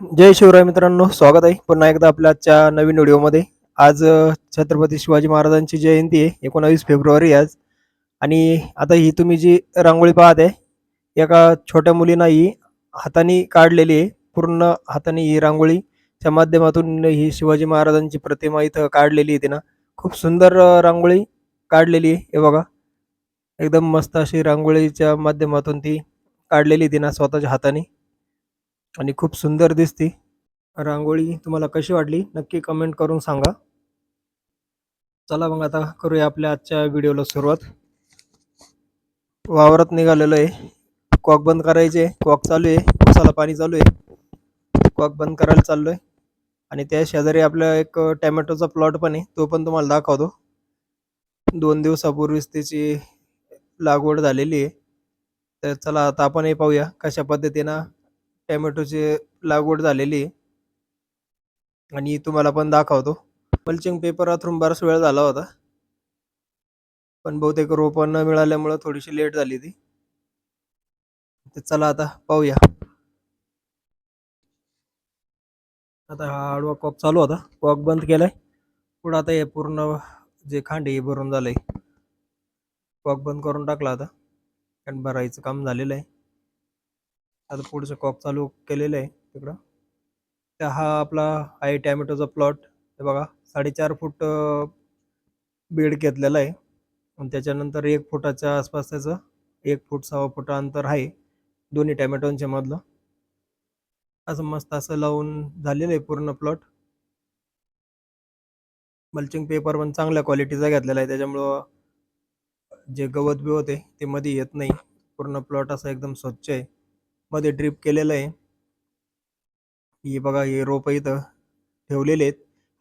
जय शिवराय मित्रांनो, स्वागत आहे पुन्हा एकदा आपल्या आजच्या नवीन व्हिडिओमध्ये. आज छत्रपती शिवाजी महाराजांची जयंती आहे, 19 फेब्रुवारी आज. आणि आता ही तुम्ही जी रांगोळी पाहत आहे, एका छोट्या मुलीनं ही हाताने काढलेली आहे. पूर्ण हाताने ही रांगोळीच्या माध्यमातून ही शिवाजी महाराजांची प्रतिमा इथं काढलेली आहे तिनं. खूप सुंदर रांगोळी काढलेली आहे. हे बघा, एकदम मस्त अशी रांगोळीच्या माध्यमातून ती काढलेली आहे तिनं स्वतःच्या हाताने आणि खूप सुंदर दिसते. रांगोळी तुम्हाला कशी वाटली नक्की कमेंट करून सांगा. चला मग आता करूया आपल्या आजच्या व्हिडिओला सुरुवात. वावरात निघालेलो आहे. कॉक बंद करायचे. कॉक चालू आहे. उसाला पाणी चालू आहे. कॉक बंद करायला चाललोय. आणि त्या शेजारी आपल्या एक टॅमॅटोचा प्लॉट पण आहे, तो पण तुम्हाला दाखवतो. 2 दिवसापूर्वीच त्याची लागवड झालेली आहे. तर चला आता आपणही पाहूया कशा पद्धतीनं टॅमॅटोची लागवड झालेली आहे आणि तुम्हाला पण दाखवतो. मल्चिंग पेपर वापरून बराच वेळ झाला होता, पण बहुतेक रोपं न मिळाल्यामुळे थोडीशी लेट झाली ती. तर चला आता पाहूया. आता हा आडवा कॉक चालू होता, कॉक बंद केलाय. पुढं आता हे पूर्ण जे खांड आहे भरून झालंय. कॉक बंद करून टाकला आता, कारण भरायचं काम झालेलं आहे. आता पुढचं कॉक चालू केलेलं आहे तिकडं. तर हा आपला आहे टॅमॅटोचा प्लॉट. हे बघा, 4.5 फूट बेड घेतलेला आहे आणि त्याच्यानंतर 1 फुटाच्या आसपास त्याचं 1 फूट 6 फूट अंतर आहे दोन्ही टॅमॅटोंच्या मधलं. असं मस्त असं लावून झालेलं आहे पूर्ण प्लॉट. मल्चिंग पेपर पण चांगल्या क्वालिटीचा घेतलेला आहे, त्याच्यामुळं जे गवत बिवत आहे ते मध्ये येत नाही. पूर्ण प्लॉट असा एकदम स्वच्छ आहे. मध्ये ड्रिप केलेलं आहे. हे बघा, हे रोप इथं ठेवलेले आहेत.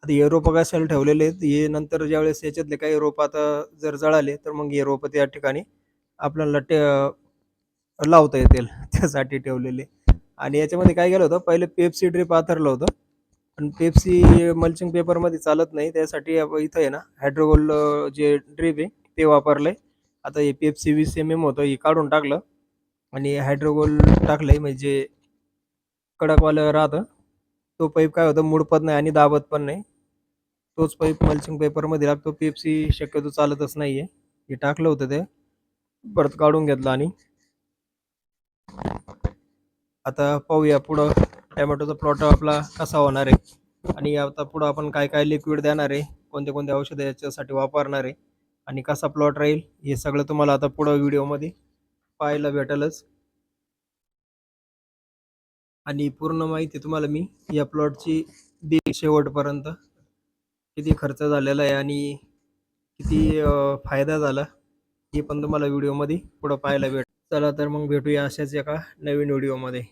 आता हे रोप कशाला ठेवलेले आहेत, हे नंतर ज्यावेळेस याच्यातले काही रोप आता जर जळाले तर मग हे रोप त्या ठिकाणी आपल्याला लावता येतील त्यासाठी ठेवलेले. आणि याच्यामध्ये काय केलं होतं, पहिले पेप्सी ड्रिप आथरलं होतं, पण पेप्सी मल्चिंग पेपरमध्ये चालत नाही. त्यासाठी इथं आहे ना हायड्रोगोल जे ड्रिप आहे ते वापरलंय. आता हे पेप्सी 20 mm होतं, हे काढून टाकलं आणि हायड्रोगोल टाकलंय. म्हणजे कडकवालं राहतं, तो पाईप काय होतं मुडपत नाही आणि दाबत पण नाही. तोच पाईप मल्चिंग पेपरमध्ये लागतो. पेप्सी शक्यतो चालतच नाहीये. हे टाकलं होतं ते, परत काढून घेतलं. आणि आता पाहूया पुढं टॅमॅटोचा प्लॉट आपला कसा होणार आहे आणि आता पुढं आपण काय काय लिक्विड देणार आहे, कोणते कोणते औषधं याच्यासाठी वापरणार आहे आणि कसा प्लॉट राहील, हे सगळं तुम्हाला आता पुढं व्हिडिओमध्ये पाहायला भेटेलच. आणि पूर्ण माहिती तुम्हाला मी या प्लॉटची देईल शेवटपर्यंत. किती खर्च झालेला आहे आणि किती फायदा झाला हे पण तुम्हाला व्हिडिओमध्ये पुढं पाहायला भेटेल. चला तर मग भेटूया अशाच एका नवीन व्हिडिओमध्ये.